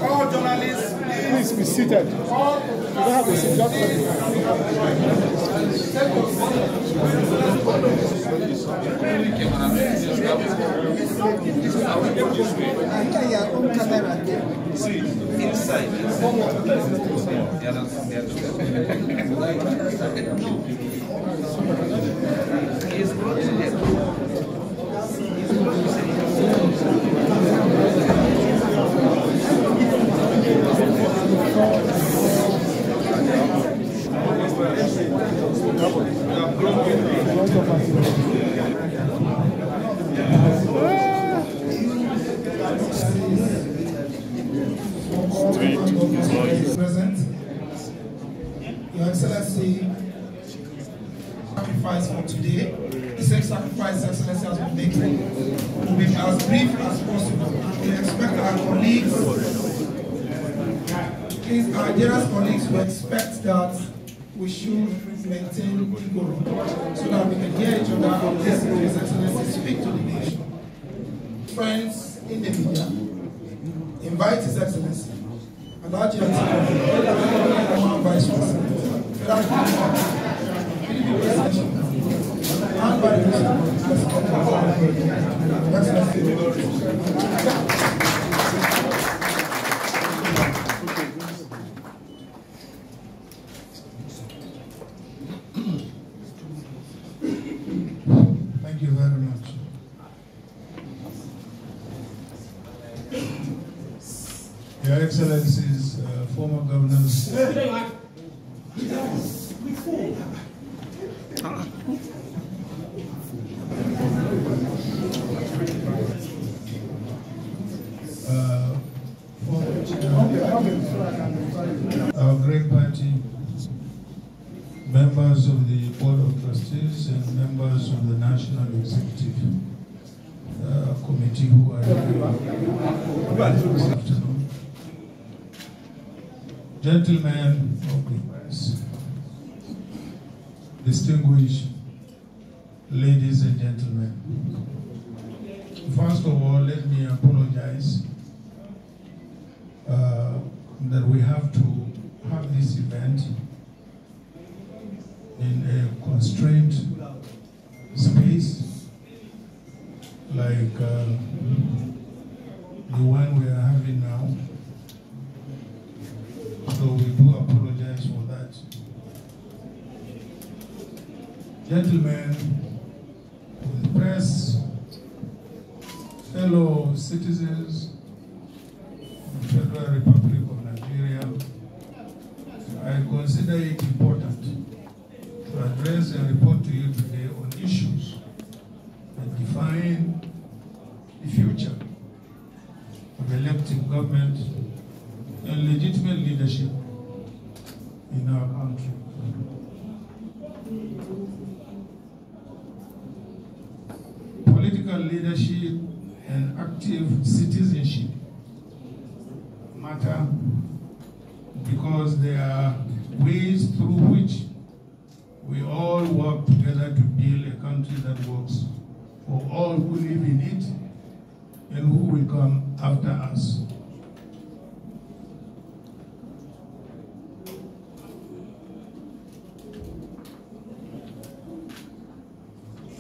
All journalists, please be seated. You don't have to sit, just see, inside. Present, Your Excellency, sacrifice for today. The same sacrifice Excellency has been making to be as brief as possible. We expect our colleagues, please, our dearest colleagues, we expect that we should maintain decorum so that we can hear each other and listen to His Excellency speak to the nation. Friends in the media, invite His Excellency. And that Atiku, Vice President, thank you very much. Your Excellencies, former governors, our great party, members of the Board of Trustees and members of the National Executive Committee who are here this afternoon. Gentlemen of the press, distinguished ladies and gentlemen, first of all, let me apologize that we have to have this event in a constrained space like the one we are having now. So we do apologize for that. Gentlemen of the press, fellow citizens of the Federal Republic of Nigeria, I consider it important to address and report to you today on issues that define the future of elected government and legitimate leadership in our country. Political leadership and active citizenship matter because they are ways through which we all all work together to build a country that works for all who live in it and who will come after us.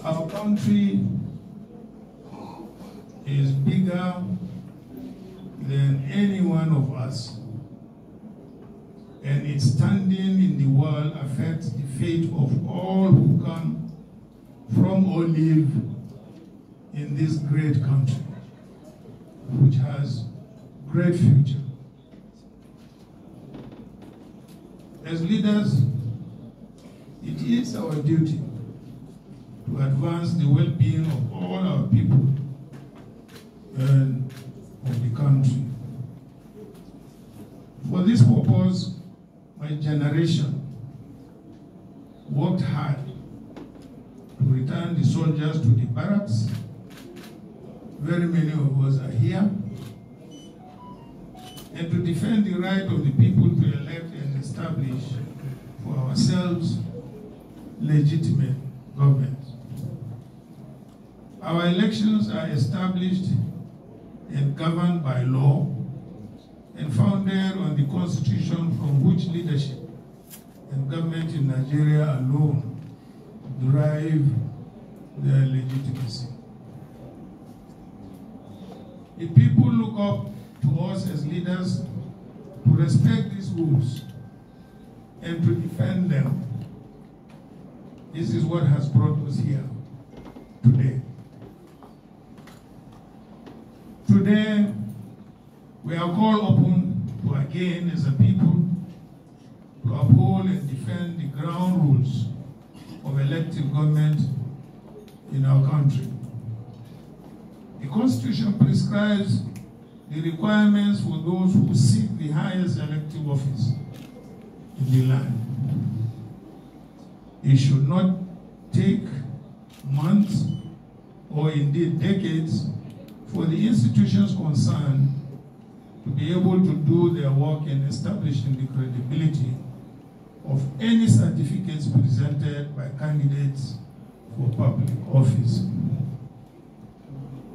Our country is bigger than any one of us, and its standing in the world affects the fate of all who come from or live in this great country, which has great future. As leaders, it is our duty to advance the well-being of all our people and of the country. For this purpose, my generation worked hard to return the soldiers to the barracks. Very many of us are here. And to defend the right of the people to elect and establish for ourselves legitimate government. Our elections are established and governed by law and founded on the Constitution, from which leadership and government in Nigeria alone derive their legitimacy. The people look up to us as leaders to respect these rules and to defend them. This is what has brought us here today. Today, we are called upon to again, as a people, to uphold and defend the ground rules of elective government in our country. The Constitution prescribes the requirements for those who seek the highest elective office in the land. It should not take months or indeed decades for the institutions concerned to be able to do their work in establishing the credibility of any certificates presented by candidates for public office.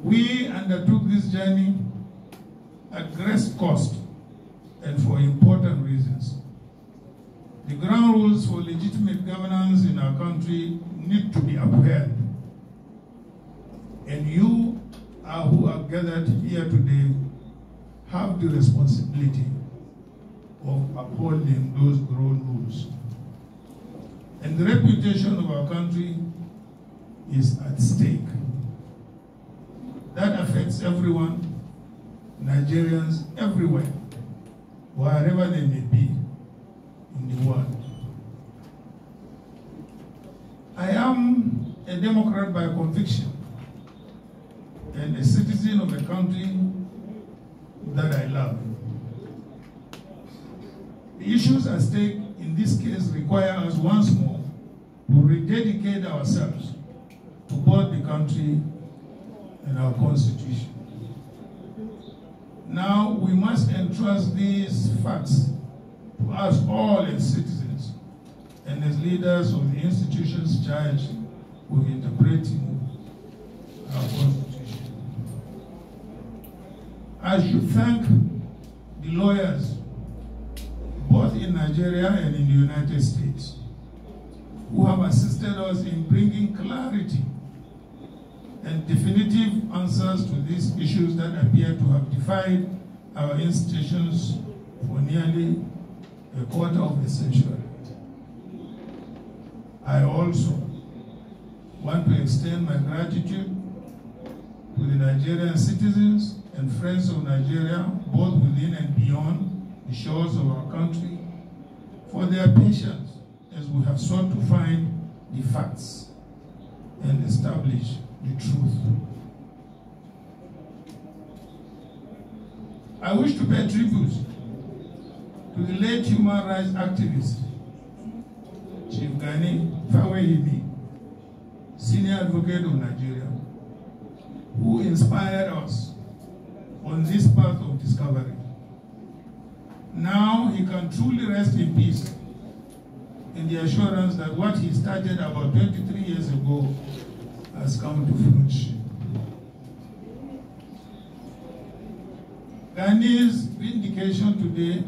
We undertook this journey at great cost and for important reasons. The ground rules for legitimate governance in our country need to be upheld. And you who are gathered here today have the responsibility of upholding those ground rules. And the reputation of our country is at stake. That affects everyone, Nigerians everywhere, wherever they may be in the world. I am a Democrat by conviction and a citizen of a country that I love. The issues at stake in this case require us once more to rededicate ourselves to both the country and our Constitution. Now we must entrust these facts to us all as citizens and as leaders of the institutions charged with interpreting our Constitution. I should thank the lawyers, both in Nigeria and in the United States, who have assisted us in bringing clarity and definitive answers to these issues that appear to have defied our institutions for nearly a quarter of a century. I also want to extend my gratitude to the Nigerian citizens and friends of Nigeria, both within and beyond the shores of our country, for their patience as we have sought to find the facts and establish the truth. I wish to pay tribute to the late human rights activist, Chief Gani Fawehimi, senior advocate of Nigeria, who inspired us on this path of discovery. Now he can truly rest in peace, in the assurance that what he started about 23 years ago has come to fruition. Ghani's vindication today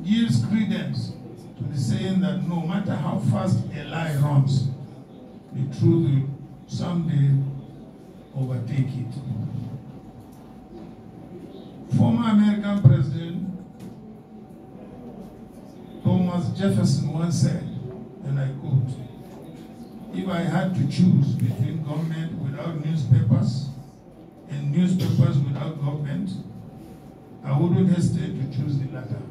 gives credence to the saying that no matter how fast a lie runs, the truth will someday overtake it. Former American President Thomas Jefferson once said, and I quote, "If I had to choose between government without newspapers and newspapers without government, I wouldn't hesitate to choose the latter."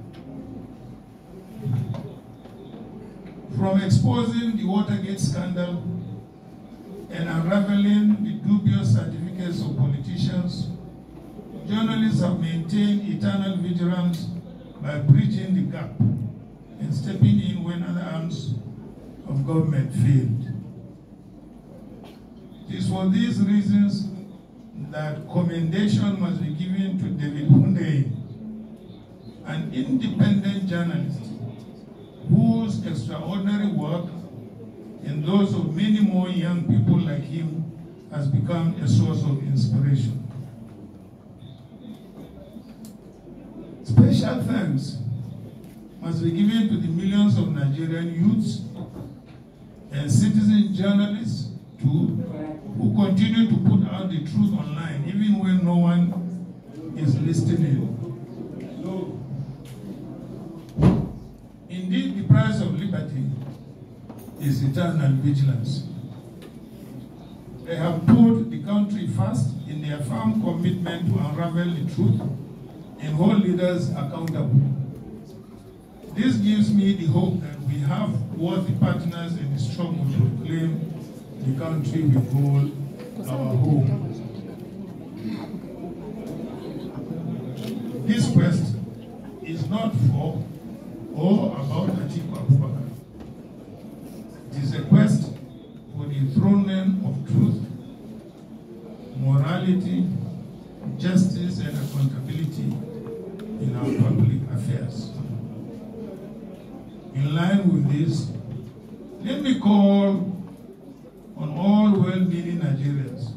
From exposing the Watergate scandal and unraveling the dubious certificates of politicians, journalists have maintained eternal vigilance by bridging the gap and stepping in when other arms of government failed. It is for these reasons that commendation must be given to David Hundeyin, an independent journalist whose extraordinary work and those of many more young people like him has become a source of inspiration. Special thanks must be given to the millions of Nigerian youths and citizen journalists too, who continue to put out the truth online even when no one is listening. Indeed, the price of liberty is eternal vigilance. They have put the country first in their firm commitment to unravel the truth and hold leaders accountable. This gives me the hope that we have worthy partners in the struggle to reclaim the country we call our home. This quest is not for or about Atiku. It is a quest for the enthronement of truth, morality, justice, and accountability in our public affairs. In line with this, let me call on all well-meaning Nigerians,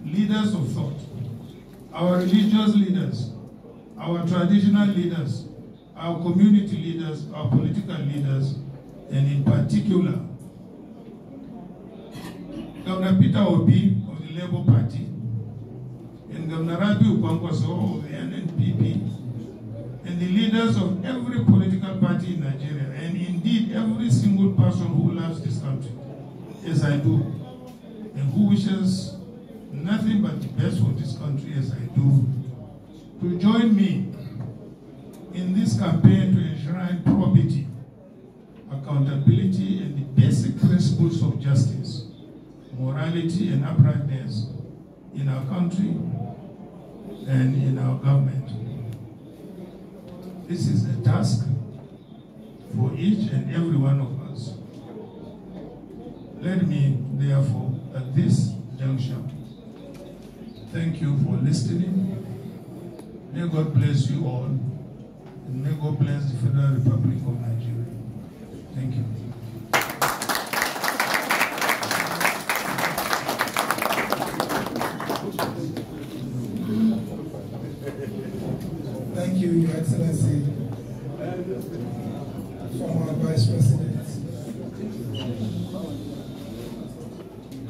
leaders of thought, our religious leaders, our traditional leaders, our community leaders, our political leaders, and in particular, Governor Peter Obi of the Labour Party, and Governor Rabi Ukwankwaso of the NNPP, and the leaders of every political party in Nigeria, and indeed every single person who loves this country, as I do, and who wishes nothing but the best for this country as I do, to join me in this campaign to enshrine probity, accountability, and the basic principles of justice, morality, and uprightness in our country and in our government. This is a task for each and every one of us. Let me, therefore, at this juncture, thank you for listening. May God bless you all, and may God bless the Federal Republic of Nigeria. Thank you. Thank you, Your Excellency, former Vice President,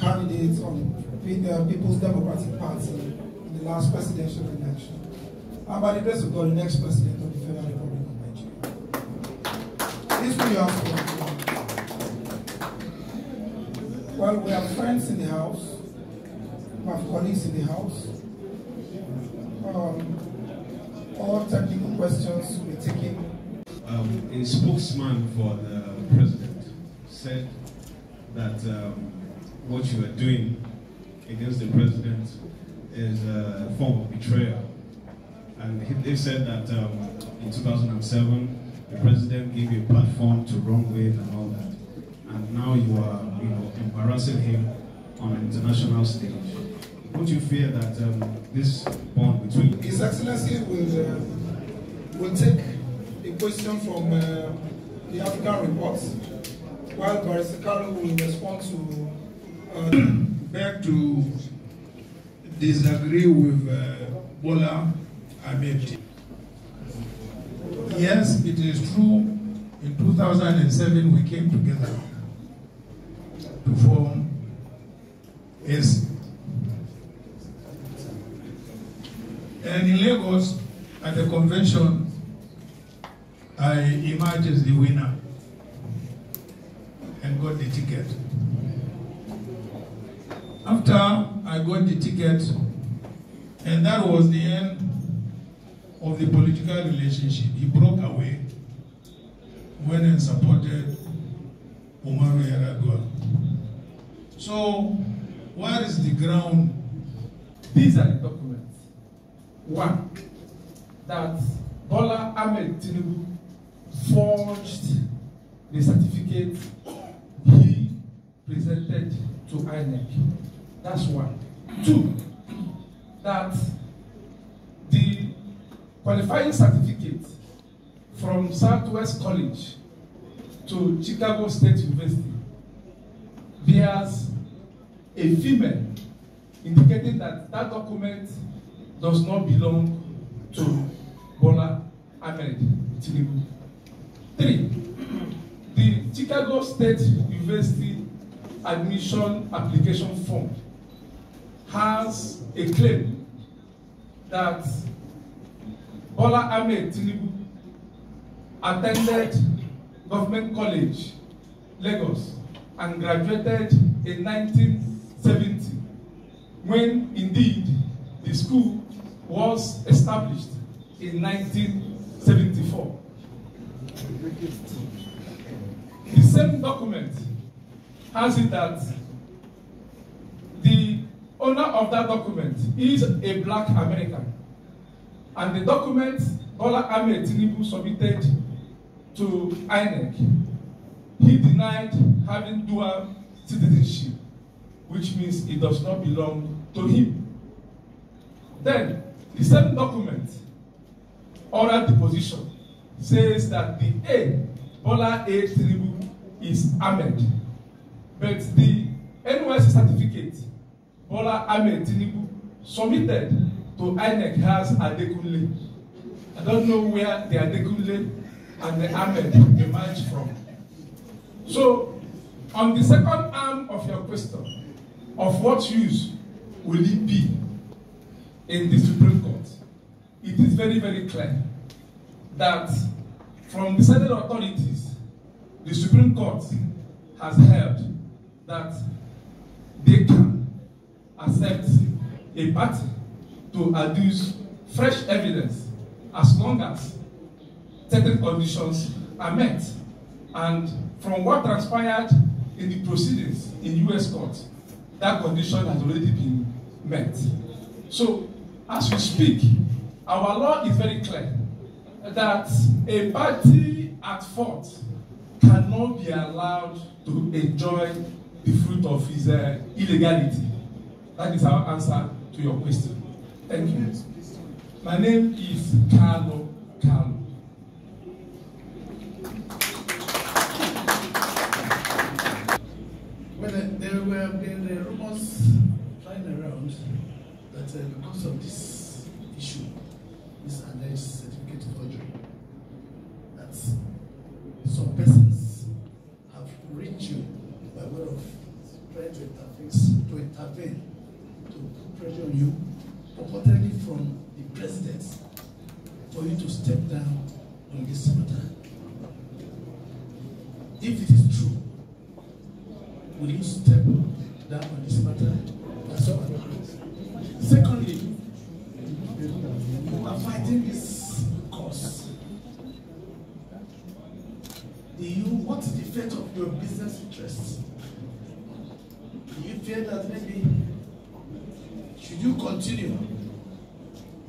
candidate on the People's Democratic Party in the last presidential election, and by the grace of God, the next president of the Federal Republic of Nigeria. This will you ask for. Well, we have friends in the house, we have colleagues in the house. All technical questions will be taken. A spokesman for the president said that what you are doing against the president is a form of betrayal. And they said that in 2007, the president gave you a platform to run with and all that. And now you are, embarrassing him on an international stage. Don't you fear that this bond between... His Excellency will take a question from the African report, while Barrister Carlo will respond to beg to disagree with Bola Ahmed. Yes, it is true. In 2007, we came together to form AC. And in Lagos, at the convention, I emerged as the winner and got the ticket. After I got the ticket, and that was the end of the political relationship. He broke away, went and supported Umaru Yar'Adua. So, what is the ground? These are the documents. One, that Bola Ahmed Tinubu forged the certificate he presented to INEC. That's one. Two, that the qualifying certificate from Southwest College to Chicago State University bears a female, indicating that that document does not belong to Bola Ahmed Tinubu. Three, the Chicago State University admission application form has a claim that Bola Ahmed Tinubu attended Government College, Lagos, and graduated in 1970, when indeed the school was established in 1974. The same document has it that the owner of that document is a black American, and the document Bola Ahmed Tinubu submitted to INEC, he denied having dual citizenship, which means it does not belong to him. Then, the same document, oral deposition, says that the A, Bola A. Tinubu, is Ahmed, but the NYC certificate Bola Ahmed Tinubu submitted to INEC has Adekunle. I don't know where the Adekunle and the Ahmed emerged from. So, on the second arm of your question, of what use will it be in the Supreme Court, it is very, very clear that from the Senate authorities, the Supreme Court has held that they can accept a party to adduce fresh evidence as long as certain conditions are met. And from what transpired in the proceedings in U.S. court, that condition has already been met. So, as we speak, our law is very clear that a party at fault cannot be allowed to enjoy the fruit of his illegality. That is our answer to your question. Thank you. My name is Carlo. Well, there were been rumors flying around that because of this issue, this alleged certificate forgery, that some persons have reached you by way of trying to intervene, to put pressure on you, purportedly from the president, for you to step down on this matter. If it is true, will you step down on this matter? That's one. Secondly, you are fighting this cause. What is the fate of your business interests? Do you fear that maybe, should you continue,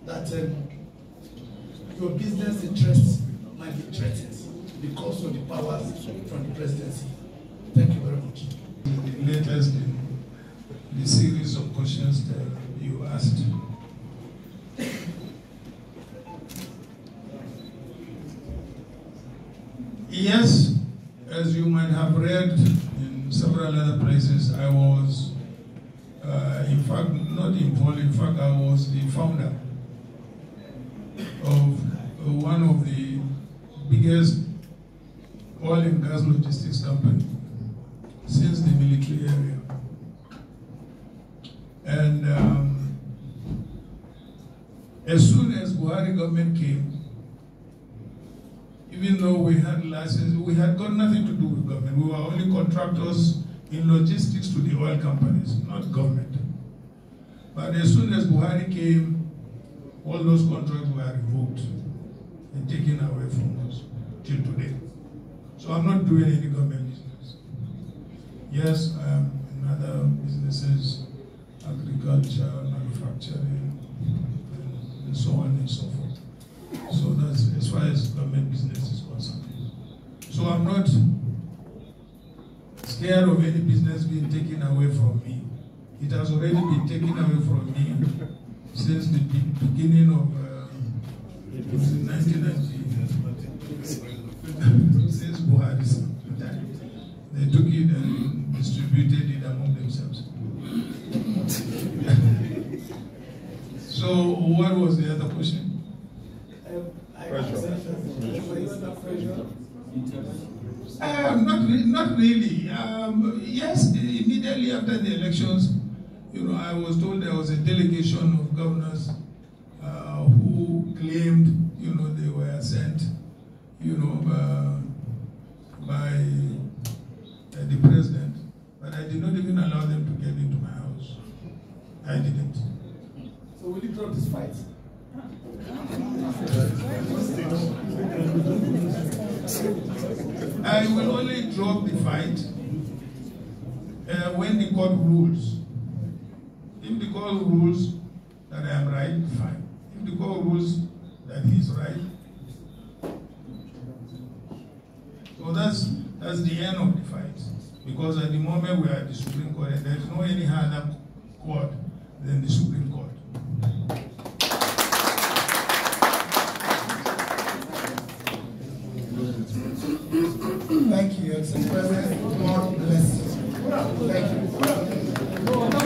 that your business interests might be threatened because of the powers from the presidency? Thank you very much. The latest in the series of questions that you asked. Yes, have read in several other places, I was, in fact, not involved, in fact, I was the founder of one of the biggest oil and gas logistics company since the military area. And as soon as Buhari government came, even though we had license, we had got nothing to do with government. We were only contractors in logistics to the oil companies, not government. But as soon as Buhari came, all those contracts were revoked and taken away from us till today. So I'm not doing any government business. Yes, I am in other businesses, agriculture, manufacturing, and so on and so forth. So that's as far as government business is concerned. So I'm not scared of any business being taken away from me. It has already been taken away from me since the beginning of 1990. Since Buhari's time. They took it and distributed it among themselves. So what was the other question? Not really. Yes, immediately after the elections, I was told there was a delegation of governors who claimed, they were sent, by the president, but I did not even allow them to get into my house. I didn't. So will you drop this fight? I will only drop the fight when the court rules. If the court rules that I am right, fine. If the court rules that he is right, so that's the end of the fight. Because at the moment we are at the Supreme Court, and there is no any higher court than the Supreme Court. Thank you, Excellency President. God bless you. Thank you.